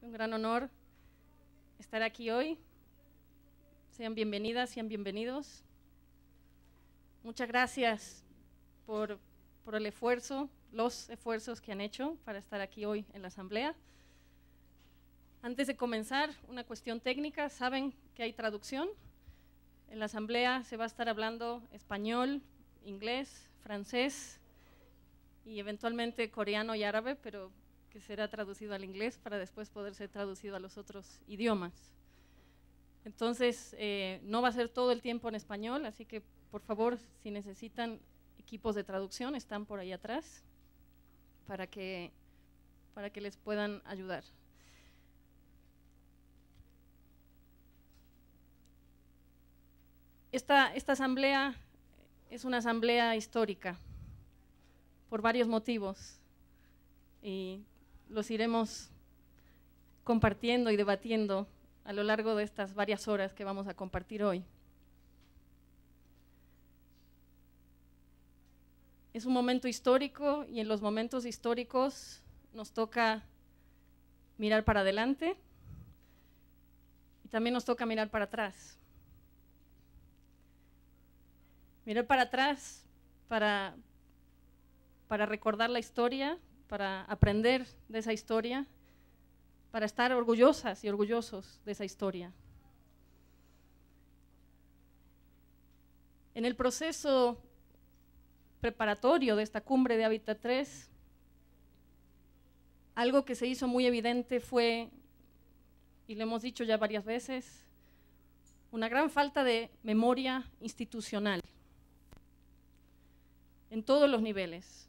un gran honor estar aquí hoy. Sean bienvenidas, sean bienvenidos. Muchas gracias por el esfuerzo, los esfuerzos que han hecho para estar aquí hoy en la asamblea. Antes de comenzar, una cuestión técnica. ¿Saben que hay traducción? En la asamblea se va a estar hablando español, inglés, francés y eventualmente coreano y árabe, pero que será traducido al inglés para después poder ser traducido a los otros idiomas. Entonces, no va a ser todo el tiempo en español, así que por favor, si necesitan equipos de traducción, están por ahí atrás para que les puedan ayudar. Esta asamblea es una asamblea histórica por varios motivos y los iremos compartiendo y debatiendo a lo largo de estas varias horas que vamos a compartir hoy. Es un momento histórico y en los momentos históricos nos toca mirar para adelante y también nos toca mirar para atrás. Mirar para atrás para recordar la historia, para aprender de esa historia, para estar orgullosas y orgullosos de esa historia. En el proceso preparatorio de esta cumbre de Hábitat 3, algo que se hizo muy evidente fue, y lo hemos dicho ya varias veces, una gran falta de memoria institucional en todos los niveles,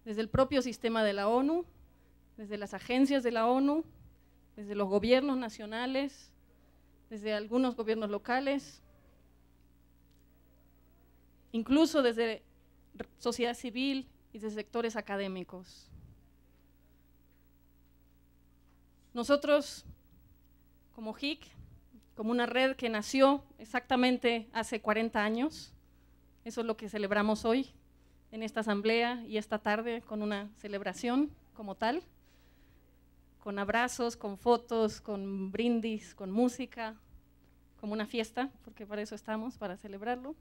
desde el propio sistema de la ONU, desde las agencias de la ONU, desde los gobiernos nacionales, desde algunos gobiernos locales, incluso desde sociedad civil y desde sectores académicos. Nosotros, como HIC, como una red que nació exactamente hace 40 años, eso es lo que celebramos hoy en esta asamblea y esta tarde con una celebración como tal, con abrazos, con fotos, con brindis, con música, como una fiesta, porque para eso estamos, para celebrarlo.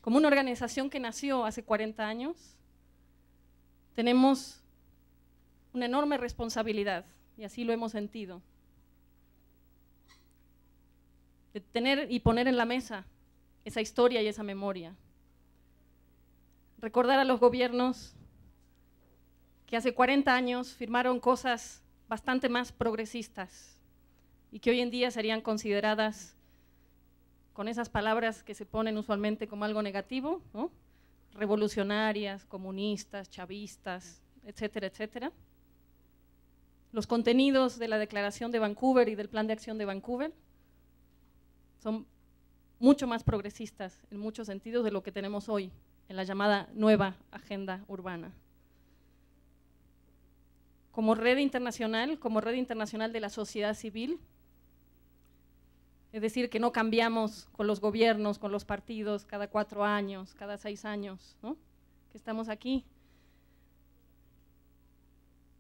Como una organización que nació hace 40 años, tenemos una enorme responsabilidad, y así lo hemos sentido, de tener y poner en la mesa esa historia y esa memoria. Recordar a los gobiernos que hace 40 años firmaron cosas bastante más progresistas y que hoy en día serían consideradas con esas palabras que se ponen usualmente como algo negativo, ¿no? Revolucionarias, comunistas, chavistas, etcétera, etcétera. Los contenidos de la Declaración de Vancouver y del Plan de Acción de Vancouver son mucho más progresistas en muchos sentidos de lo que tenemos hoy en la llamada nueva agenda urbana. Como red internacional de la sociedad civil, es decir, que no cambiamos con los gobiernos, con los partidos cada 4 años, cada 6 años, ¿no? Que estamos aquí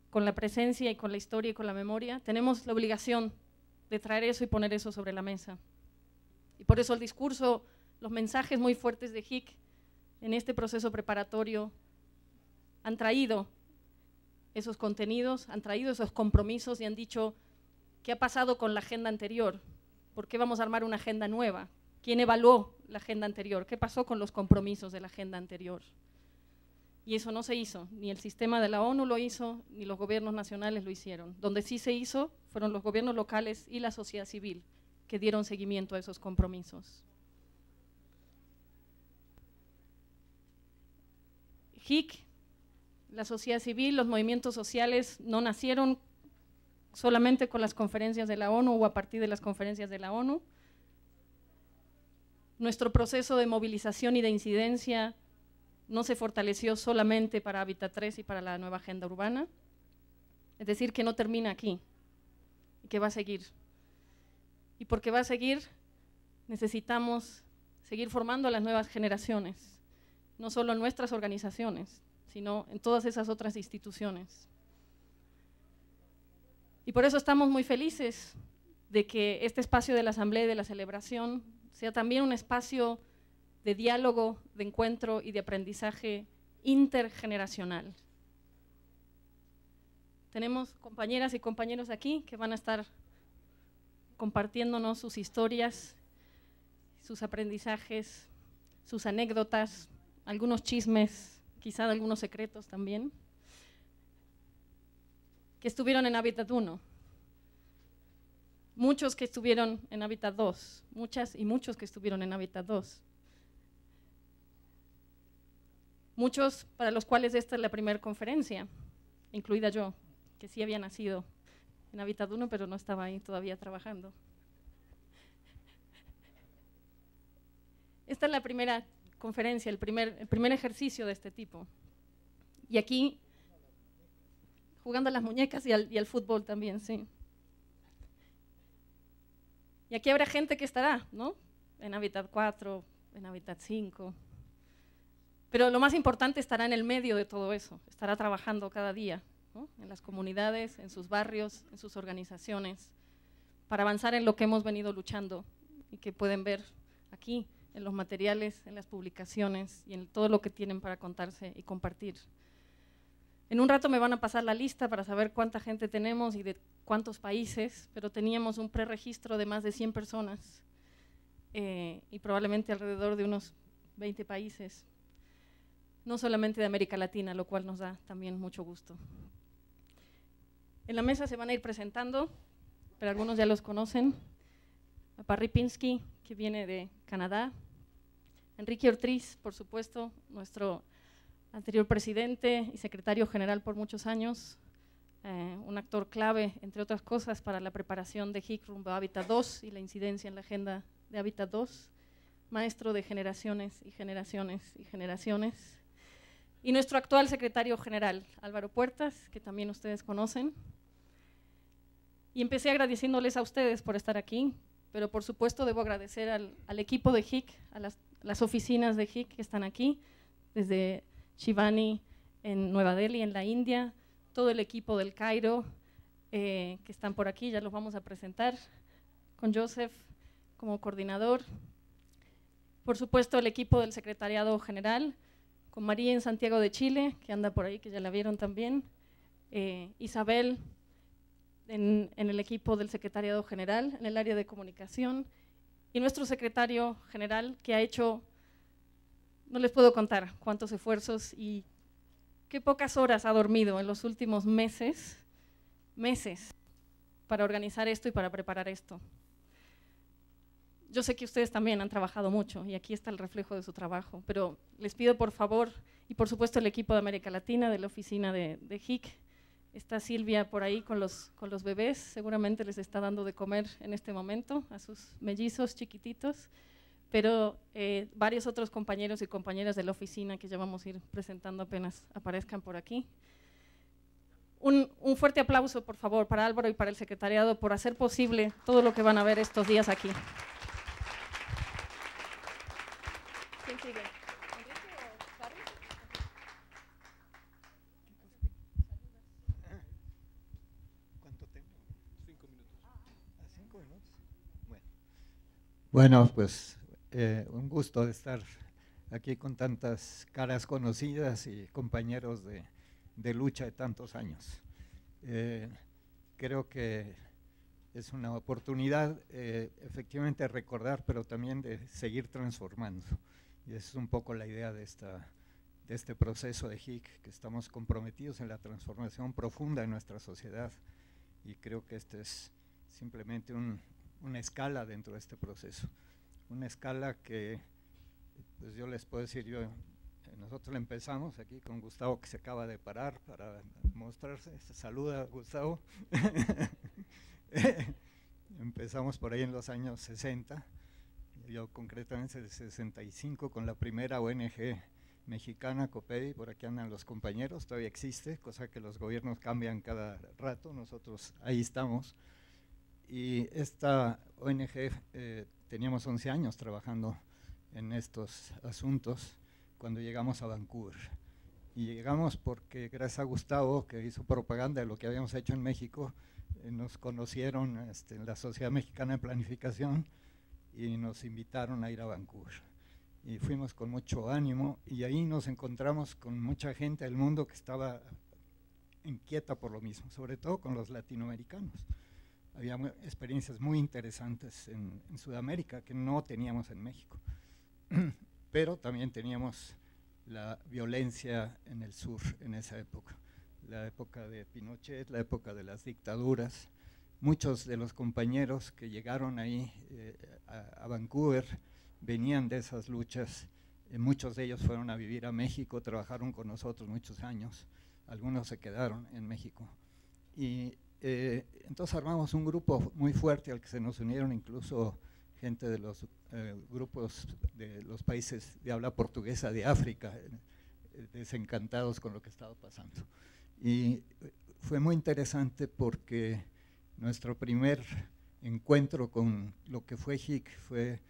con la presencia y con la historia y con la memoria, tenemos la obligación de traer eso y poner eso sobre la mesa. Y por eso el discurso, los mensajes muy fuertes de HIC en este proceso preparatorio han traído esos contenidos, han traído esos compromisos y han dicho ¿qué ha pasado con la agenda anterior? ¿Por qué vamos a armar una agenda nueva? ¿Quién evaluó la agenda anterior? ¿Qué pasó con los compromisos de la agenda anterior? Y eso no se hizo, ni el sistema de la ONU lo hizo, ni los gobiernos nacionales lo hicieron. Donde sí se hizo fueron los gobiernos locales y la sociedad civil que dieron seguimiento a esos compromisos. HIC, la sociedad civil, los movimientos sociales no nacieron solamente con las conferencias de la ONU o a partir de las conferencias de la ONU. Nuestro proceso de movilización y de incidencia no se fortaleció solamente para Hábitat 3 y para la nueva agenda urbana, es decir, que no termina aquí y que va a seguir. Y porque va a seguir, necesitamos seguir formando a las nuevas generaciones, no solo en nuestras organizaciones, sino en todas esas otras instituciones. Y por eso estamos muy felices de que este espacio de la asamblea y de la celebración sea también un espacio de diálogo, de encuentro y de aprendizaje intergeneracional. Tenemos compañeras y compañeros aquí que van a estar compartiéndonos sus historias, sus aprendizajes, sus anécdotas, algunos chismes, quizá algunos secretos también, que estuvieron en Hábitat 1, muchos que estuvieron en Hábitat 2, muchas y muchos que estuvieron en Hábitat 2. Muchos para los cuales esta es la primera conferencia, incluida yo, que sí había nacido en Hábitat 1, pero no estaba ahí todavía trabajando. Esta es la primera conferencia, el primer ejercicio de este tipo. Y aquí, jugando a las muñecas y al fútbol también, sí. Y aquí habrá gente que estará, ¿no? En Hábitat 4, en Hábitat 5. Pero lo más importante estará en el medio de todo eso, estará trabajando cada día, ¿no? En las comunidades, en sus barrios, en sus organizaciones, para avanzar en lo que hemos venido luchando y que pueden ver aquí, en los materiales, en las publicaciones y en todo lo que tienen para contarse y compartir. En un rato me van a pasar la lista para saber cuánta gente tenemos y de cuántos países, pero teníamos un preregistro de más de 100 personas y probablemente alrededor de unos 20 países, no solamente de América Latina, lo cual nos da también mucho gusto. En la mesa se van a ir presentando, pero algunos ya los conocen. Parry Pinsky, que viene de Canadá. Enrique Ortiz, por supuesto, nuestro anterior presidente y secretario general por muchos años, un actor clave, entre otras cosas, para la preparación de HIC rumbo a Hábitat 2 y la incidencia en la agenda de Hábitat 2, maestro de generaciones y generaciones y generaciones. Y nuestro actual secretario general, Álvaro Puertas, que también ustedes conocen. Y empecé agradeciéndoles a ustedes por estar aquí, pero por supuesto debo agradecer al equipo de HIC, a las oficinas de HIC que están aquí, desde Shivani en Nueva Delhi, en la India, todo el equipo del Cairo, que están por aquí, ya los vamos a presentar, con Joseph como coordinador. Por supuesto el equipo del Secretariado General, con María en Santiago de Chile, que anda por ahí, que ya la vieron también, Isabel en el equipo del Secretariado General, en el área de comunicación, y nuestro secretario general, que ha hecho, no les puedo contar cuántos esfuerzos y qué pocas horas ha dormido en los últimos meses para organizar esto y para preparar esto. Yo sé que ustedes también han trabajado mucho y aquí está el reflejo de su trabajo, pero les pido por favor, y por supuesto el equipo de América Latina, de la oficina de HIC, está Silvia por ahí con los bebés, seguramente les está dando de comer en este momento a sus mellizos chiquititos, pero varios otros compañeros y compañeras de la oficina que ya vamos a ir presentando apenas aparezcan por aquí. Un fuerte aplauso, por favor, para Álvaro y para el secretariado por hacer posible todo lo que van a ver estos días aquí. ¿Quién sigue? ¿Enrique o Barry? ¿Cuánto tengo? 5 minutos. ¿Ah, 5 minutos? Bueno, pues un gusto de estar aquí con tantas caras conocidas y compañeros de lucha de tantos años. Creo que es una oportunidad efectivamente de recordar, pero también de seguir transformando. Y esa es un poco la idea de este proceso de HIC, que estamos comprometidos en la transformación profunda de nuestra sociedad. Y creo que este es simplemente una escala dentro de este proceso. Una escala que, pues yo les puedo decir, nosotros empezamos aquí con Gustavo, que se acaba de parar para mostrarse. Saluda, Gustavo. Empezamos por ahí en los años 60, yo concretamente en el 65 con la primera ONG mexicana, COPEDI, por aquí andan los compañeros, todavía existe, cosa que los gobiernos cambian cada rato, nosotros ahí estamos. Y esta ONG teníamos 11 años trabajando en estos asuntos cuando llegamos a Vancouver. Y llegamos porque gracias a Gustavo, que hizo propaganda de lo que habíamos hecho en México, nos conocieron en la Sociedad Mexicana de Planificación y nos invitaron a ir a Vancouver. Y fuimos con mucho ánimo y ahí nos encontramos con mucha gente del mundo que estaba inquieta por lo mismo, sobre todo con los latinoamericanos. Había experiencias muy interesantes en Sudamérica que no teníamos en México, pero también teníamos la violencia en el sur en esa época, la época de Pinochet, la época de las dictaduras. Muchos de los compañeros que llegaron ahí a Vancouver venían de esas luchas, muchos de ellos fueron a vivir a México, trabajaron con nosotros muchos años, algunos se quedaron en México. Y entonces armamos un grupo muy fuerte al que se nos unieron incluso gente de los grupos de los países de habla portuguesa de África, desencantados con lo que estaba pasando. Y fue muy interesante porque nuestro primer encuentro con lo que fue HIC fue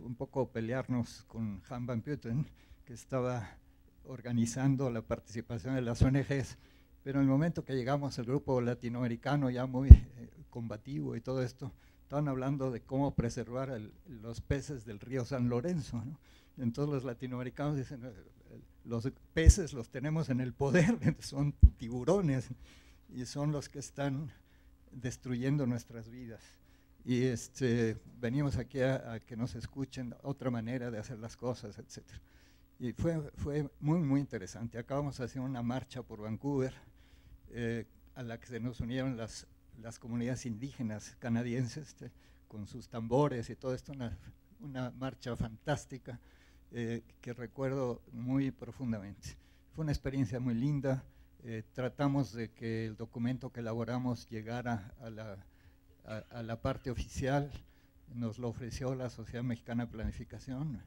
un poco pelearnos con Han Van Putten, que estaba organizando la participación de las ONGs, pero en el momento que llegamos al grupo latinoamericano ya muy combativo y todo esto, estaban hablando de cómo preservar los peces del río San Lorenzo, ¿no? Entonces los latinoamericanos dicen, los peces los tenemos en el poder, son tiburones y son los que están destruyendo nuestras vidas. Y venimos aquí a que nos escuchen otra manera de hacer las cosas, etc. Y fue muy, muy interesante. Acabamos de hacer una marcha por Vancouver, a la que se nos unieron las comunidades indígenas canadienses, con sus tambores y todo esto, una marcha fantástica que recuerdo muy profundamente. Fue una experiencia muy linda. Tratamos de que el documento que elaboramos llegara a la parte oficial. Nos lo ofreció la Sociedad Mexicana de Planificación.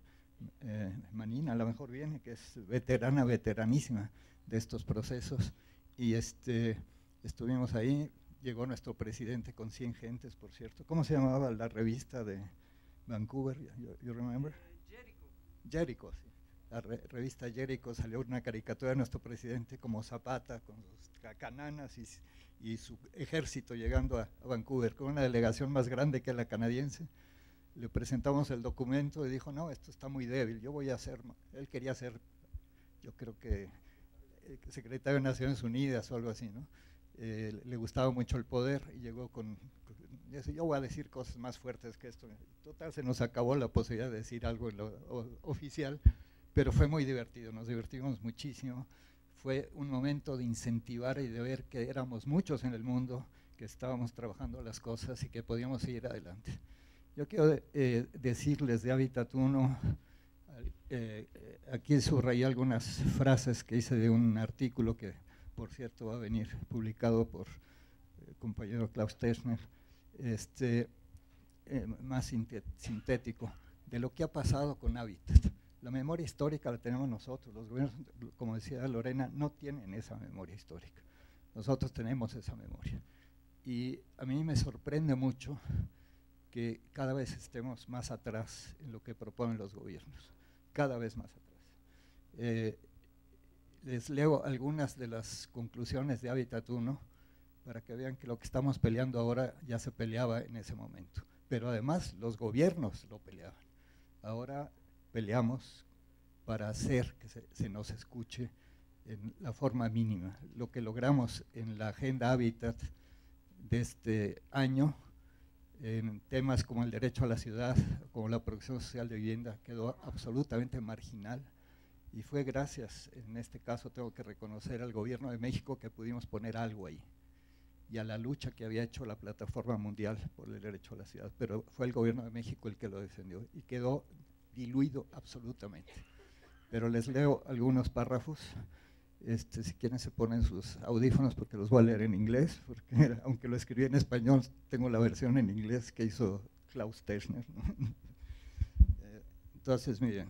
Manina, a lo mejor viene, que es veteranísima de estos procesos, y estuvimos ahí. Llegó nuestro presidente con 100 gentes, por cierto. ¿Cómo se llamaba la revista de Vancouver? You remember? Jericho, sí. La revista Jericho, salió una caricatura de nuestro presidente como Zapata, con sus cananas y su ejército llegando a Vancouver, con una delegación más grande que la canadiense. Le presentamos el documento y dijo, no, esto está muy débil, yo voy a hacer, él quería ser, yo creo que secretario de Naciones Unidas o algo así, ¿no? Le gustaba mucho el poder y llegó yo voy a decir cosas más fuertes que esto. Total, se nos acabó la posibilidad de decir algo en lo oficial, pero fue muy divertido, nos divertimos muchísimo. Fue un momento de incentivar y de ver que éramos muchos en el mundo, que estábamos trabajando las cosas y que podíamos seguir adelante. Yo quiero decirles de Hábitat 1, aquí subrayé algunas frases que hice de un artículo que, por cierto, va a venir publicado por el compañero Klaus Teschner, más sintético, de lo que ha pasado con Hábitat. La memoria histórica la tenemos nosotros, los gobiernos, como decía Lorena, no tienen esa memoria histórica. Nosotros tenemos esa memoria. Y a mí me sorprende mucho que cada vez estemos más atrás en lo que proponen los gobiernos, cada vez más atrás. Les leo algunas de las conclusiones de Hábitat 1 para que vean que lo que estamos peleando ahora ya se peleaba en ese momento, pero además los gobiernos lo peleaban. Ahora peleamos para hacer que se nos escuche en la forma mínima. Lo que logramos en la Agenda Hábitat de este año, en temas como el derecho a la ciudad, como la producción social de vivienda, quedó absolutamente marginal. Y fue gracias, en este caso tengo que reconocer al gobierno de México, que pudimos poner algo ahí, y a la lucha que había hecho la Plataforma Mundial por el Derecho a la Ciudad, pero fue el gobierno de México el que lo defendió y quedó diluido absolutamente. Pero les leo algunos párrafos, si quieren se ponen sus audífonos porque los voy a leer en inglés, porque aunque lo escribí en español, tengo la versión en inglés que hizo Klaus Teschner, ¿no? Entonces, miren,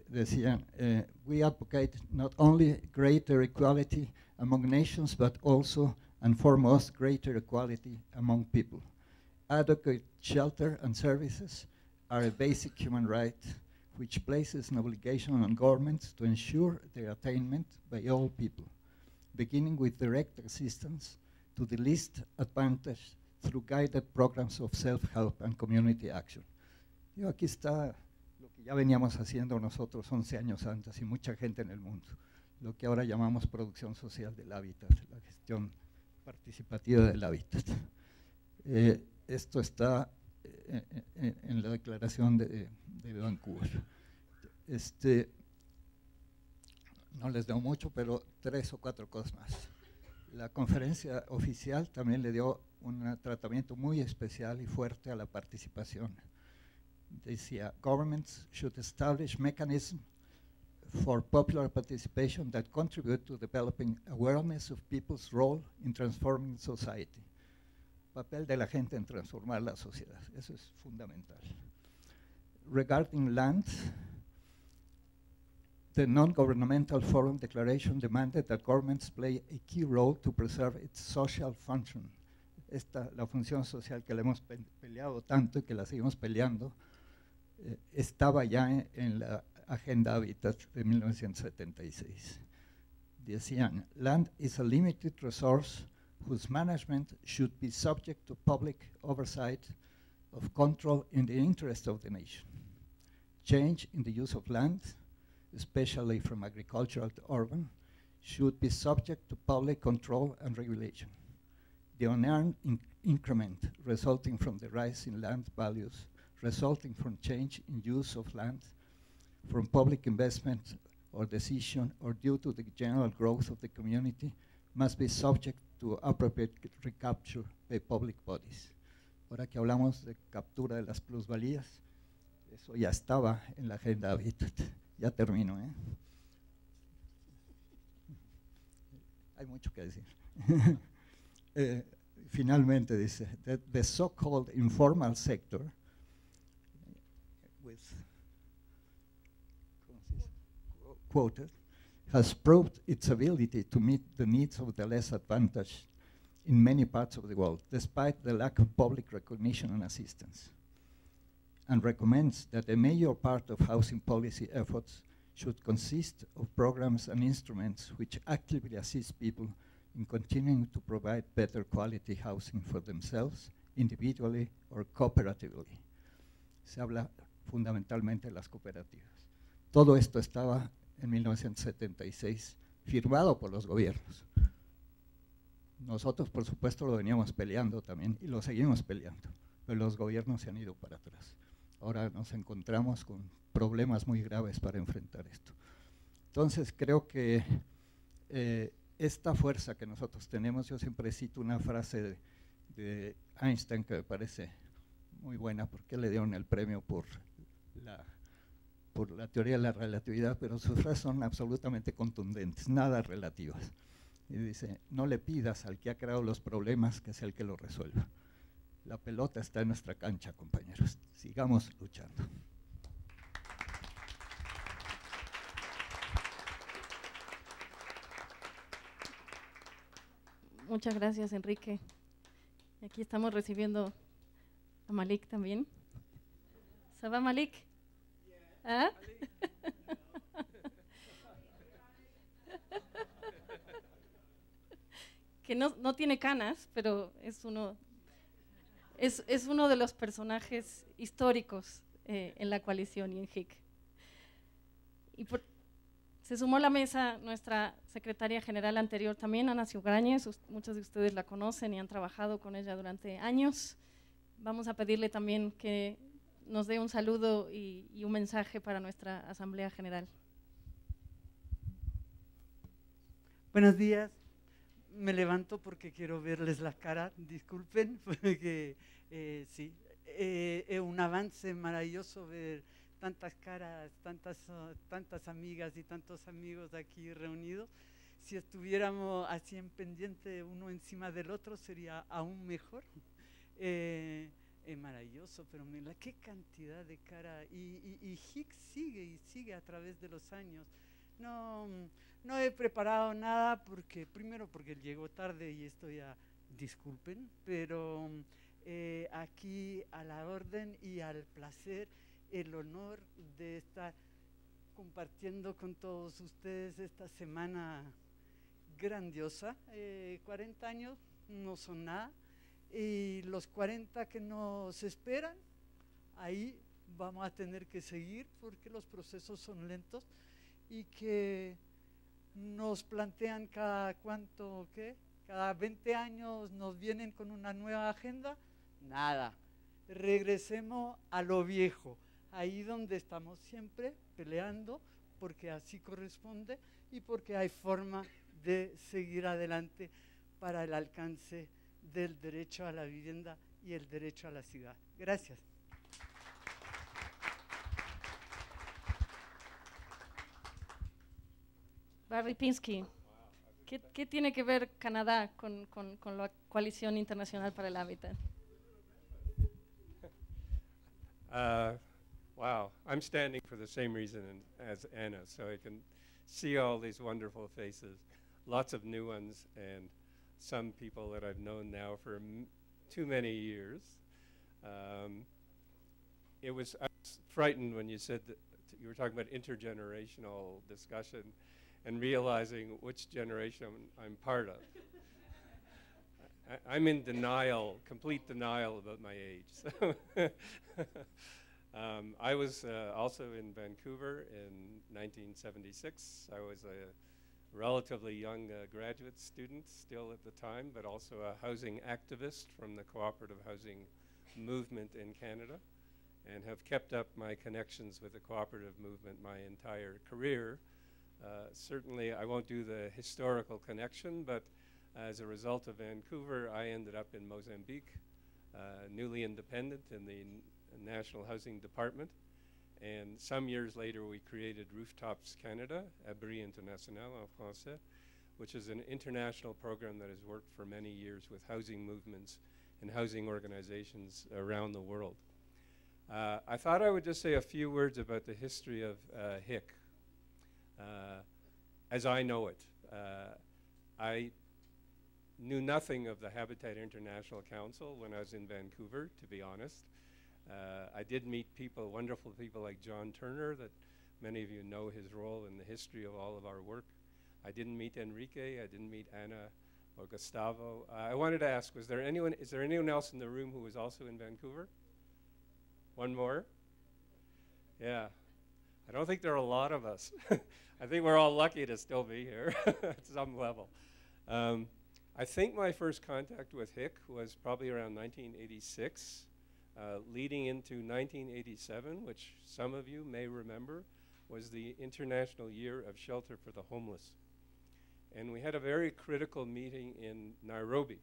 decían, we advocate not only greater equality among nations, but also and foremost greater equality among people. Adequate shelter and services are a basic human right, which places an obligation on governments to ensure their attainment by all people, beginning with direct assistance to the least advantaged through guided programs of self-help and community action. Y aquí está lo que ya veníamos haciendo nosotros 11 años antes y mucha gente en el mundo, lo que ahora llamamos producción social del hábitat, la gestión participativa del hábitat. Esto está en la declaración de Vancouver. No les doy mucho, pero 3 o 4 cosas más. La conferencia oficial también le dio un tratamiento muy especial y fuerte a la participación. Decía, governments should establish mechanisms for popular participation that contribute to developing awareness of people's role in transforming society. Papel de la gente en transformar la sociedad, eso es fundamental. Regarding land, the Non-Governmental Forum Declaration demanded that governments play a key role to preserve its social function. La función social que le hemos peleado tanto y que la seguimos peleando, estaba ya en la Agenda Habitat de 1976. Decían, land is a limited resource whose management should be subject to public oversight of control in the interest of the nation. Change in the use of land, especially from agricultural to urban, should be subject to public control and regulation. The unearned increment resulting from the rise in land values, resulting from change in use of land, from public investment or decision, or due to the general growth of the community, must be subject to appropriate recapture by public bodies. Ahora que hablamos de captura de las plusvalías, eso ya estaba en la Agenda Habitat. Ya termino, ¿eh? Hay mucho que decir. Finalmente dice, that the so-called informal sector, with quoted, has proved its ability to meet the needs of the less advantaged in many parts of the world, despite the lack of public recognition and assistance, and recommends that a major part of housing policy efforts should consist of programs and instruments which actively assist people in continuing to provide better quality housing for themselves, individually or cooperatively. Se habla fundamentalmente de las cooperativas. Todo esto estaba en 1976, firmado por los gobiernos. Nosotros, por supuesto, lo veníamos peleando también y lo seguimos peleando, pero los gobiernos se han ido para atrás. Ahora nos encontramos con problemas muy graves para enfrentar esto. Entonces, creo que esta fuerza que nosotros tenemos, yo siempre cito una frase de Einstein que me parece muy buena, porque le dieron el premio por la teoría de la relatividad, pero sus frases son absolutamente contundentes, nada relativas. Y dice, no le pidas al que ha creado los problemas que sea el que los resuelva. La pelota está en nuestra cancha, compañeros. Sigamos luchando. Muchas gracias, Enrique. Y aquí estamos recibiendo a Malik también. ¿Se va Malik? ¿Ah? Que no tiene canas, pero es uno de los personajes históricos en la coalición y en HIC. Se sumó a la mesa nuestra secretaria general anterior también, Ana Ciugrañez. Muchos de ustedes la conocen y han trabajado con ella durante años. Vamos a pedirle también que nos dé un saludo y un mensaje para nuestra Asamblea General. Buenos días. Me levanto porque quiero verles la cara, disculpen, porque sí, es un avance maravilloso ver tantas caras, tantas amigas y tantos amigos aquí reunidos. Si estuviéramos así en pendiente uno encima del otro sería aún mejor. Es maravilloso, pero mira qué cantidad de cara y HIC sigue a través de los años. No he preparado nada primero porque llegó tarde y esto ya, disculpen, pero aquí a la orden y al placer, el honor de estar compartiendo con todos ustedes esta semana grandiosa, 40 años no son nada. Y los 40 que nos esperan, ahí vamos a tener que seguir porque los procesos son lentos y que nos plantean cada cuánto, ¿qué? Cada 20 años nos vienen con una nueva agenda. Nada, regresemos a lo viejo, ahí donde estamos siempre peleando porque así corresponde y porque hay forma de seguir adelante para el alcance del derecho a la vivienda y el derecho a la ciudad. Gracias. Barry Pinsky, ¿qué tiene que ver Canadá con la Coalición Internacional para el Hábitat? Wow, I'm standing for the same reason as Anna, so I can see all these wonderful faces, lots of new ones, and some people that I've known now for too many years. I was frightened when you said that you were talking about intergenerational discussion and realizing which generation I'm part of. I'm in denial, complete denial about my age. So I was also in Vancouver in 1976. I was a relatively young graduate student still at the time, but also a housing activist from the cooperative housing movement in Canada, and have kept up my connections with the cooperative movement my entire career. Certainly I won't do the historical connection, but as a result of Vancouver, I ended up in Mozambique, newly independent in the National Housing Department. And some years later, we created Rooftops Canada, Abri International en français, which is an international program that has worked for many years with housing movements and housing organizations around the world. I thought I would just say a few words about the history of HIC, as I know it. I knew nothing of the Habitat International Council when I was in Vancouver, to be honest. I did meet people, wonderful people like John Turner, that many of you know his role in the history of all of our work. I didn't meet Enrique, I didn't meet Anna or Gustavo. I wanted to ask, is there anyone else in the room who was also in Vancouver? One more? Yeah. I don't think there are a lot of us. I think we're all lucky to still be here at some level. I think my first contact with HIC was probably around 1986. Leading into 1987, which some of you may remember, was the International Year of Shelter for the Homeless. And we had a very critical meeting in Nairobi.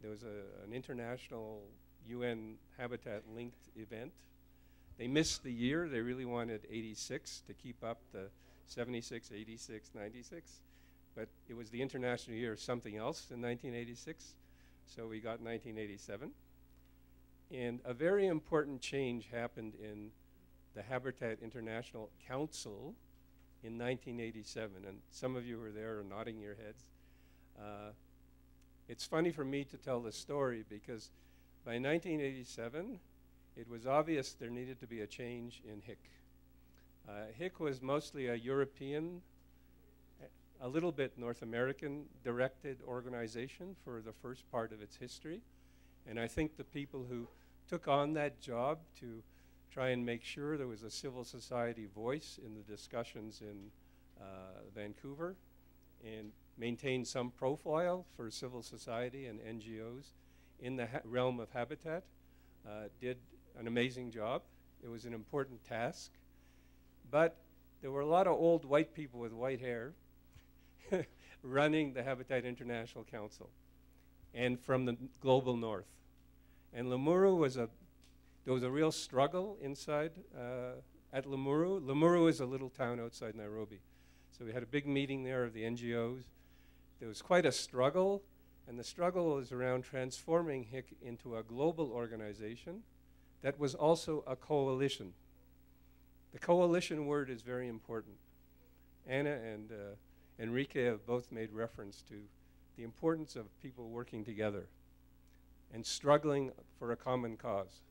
There was an international UN Habitat-linked event. They missed the year. They really wanted 86 to keep up the 76, 86, 96. But it was the International Year of something else in 1986, so we got 1987. And a very important change happened in the Habitat International Council in 1987. And some of you who were there are nodding your heads. It's funny for me to tell this story because by 1987, it was obvious there needed to be a change in HIC. HIC was mostly a European, a little bit North American directed organization for the first part of its history. And I think the people who took on that job to try and make sure there was a civil society voice in the discussions in Vancouver and maintain some profile for civil society and NGOs in the realm of habitat did an amazing job. It was an important task. But there were a lot of old white people with white hair running the Habitat International Council and from the global north. And Limuru there was a real struggle inside at Limuru. Limuru is a little town outside Nairobi. So we had a big meeting there of the NGOs. There was quite a struggle, and the struggle was around transforming HIC into a global organization that was also a coalition. The coalition word is very important. Anna and Enrique have both made reference to the importance of people working together and struggling for a common cause.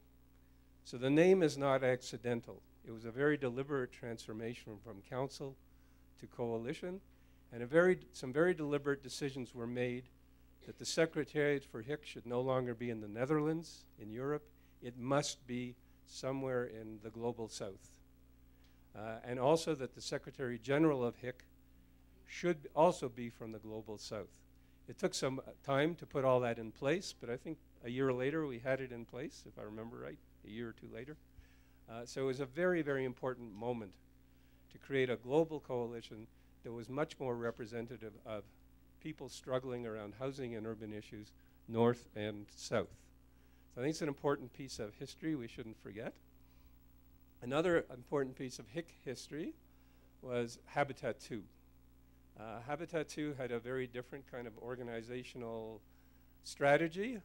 So the name is not accidental. It was a very deliberate transformation from council to coalition, and some very deliberate decisions were made that the Secretariat for HIC should no longer be in the Netherlands, in Europe. It must be somewhere in the global south. And also that the Secretary General of HIC should also be from the global south. It took some time to put all that in place, but I think a year later we had it in place, if I remember right, a year or two later. So it was a very, very important moment to create a global coalition that was much more representative of people struggling around housing and urban issues, north and south. So I think it's an important piece of history we shouldn't forget. Another important piece of HIC history was Habitat 2. Habitat 2 had a very different kind of organizational strategy.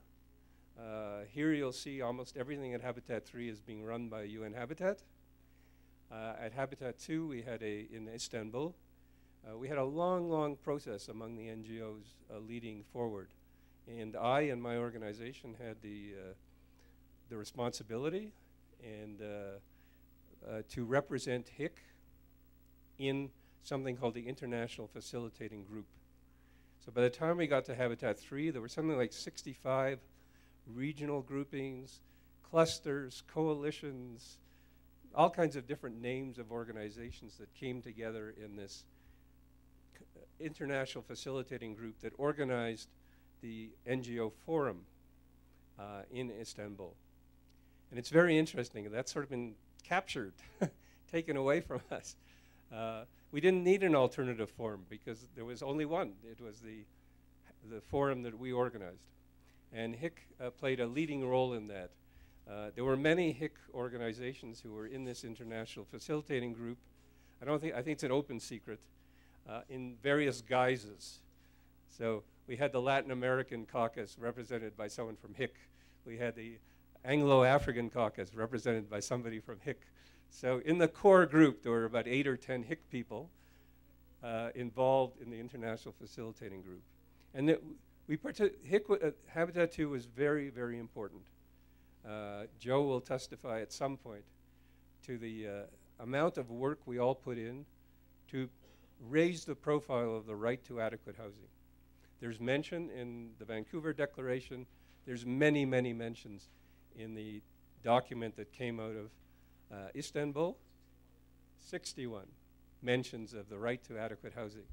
Here you'll see almost everything at Habitat 3 is being run by UN Habitat. At Habitat 2, we had in Istanbul, we had a long, long process among the NGOs leading forward. And I and my organization had the responsibility and to represent HIC in something called the International Facilitating Group. So by the time we got to Habitat 3, there were something like 65 regional groupings, clusters, coalitions, all kinds of different names of organizations that came together in this International Facilitating Group that organized the NGO Forum in Istanbul. And it's very interesting. That's sort of been captured, taken away from us. We didn't need an alternative forum because there was only one. It was the forum that we organized. And HIC played a leading role in that. There were many HIC organizations who were in this International Facilitating Group. I think it's an open secret, in various guises. So we had the Latin American caucus represented by someone from HIC. We had the Anglo-African caucus represented by somebody from HIC. So in the core group, there were about 8 or 10 HIC people involved in the International Facilitating Group. And Habitat 2 was very, very important. Joe will testify at some point to the amount of work we all put in to raise the profile of the right to adequate housing. There's mention in the Vancouver Declaration. There's many, many mentions in the document that came out of Istanbul. 61 mentions of the right to adequate housing.